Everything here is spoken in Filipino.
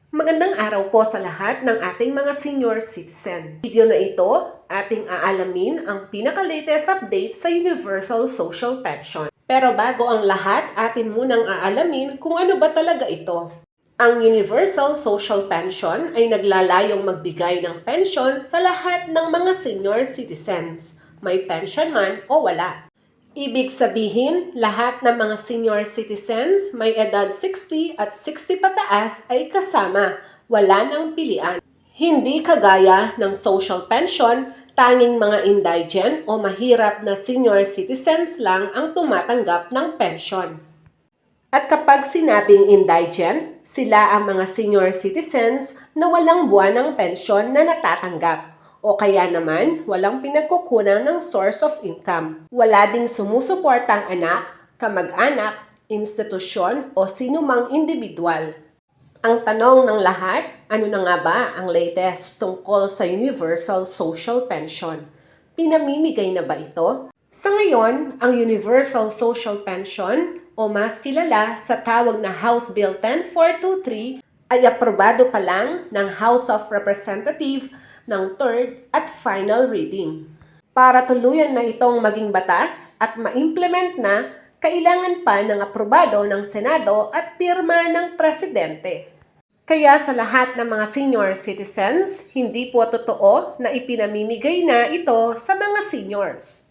Magandang araw po sa lahat ng ating mga senior citizens. Video na ito, ating aalamin ang pinaka-latest update sa Universal Social Pension. Pero bago ang lahat, atin munang aalamin kung ano ba talaga ito. Ang Universal Social Pension ay naglalayong magbigay ng pension sa lahat ng mga senior citizens, may pension man o wala. Ibig sabihin, lahat ng mga senior citizens may edad 60 at 60 pataas ay kasama, wala nang pilian. Hindi kagaya ng social pension, tanging mga indigent o mahirap na senior citizens lang ang tumatanggap ng pension. At kapag sinabing indigent, sila ang mga senior citizens na walang buwan ng pensyon na natatanggap. O kaya naman, walang pinagkukunan ng source of income. Wala ding sumusuportang anak, kamag-anak, institusyon o sinumang individual. Ang tanong ng lahat, ano na nga ba ang latest tungkol sa Universal Social Pension? Pinamimigay na ba ito? Sa ngayon, ang Universal Social Pension o mas kilala sa tawag na House Bill 10423 ay aprobado pa lang ng House of Representatives ng third at final reading. Para tuluyan na itong maging batas at ma-implement na, kailangan pa ng aprobado ng Senado at pirma ng Presidente. Kaya sa lahat ng mga senior citizens, hindi po totoo na ipinamimigay na ito sa mga seniors.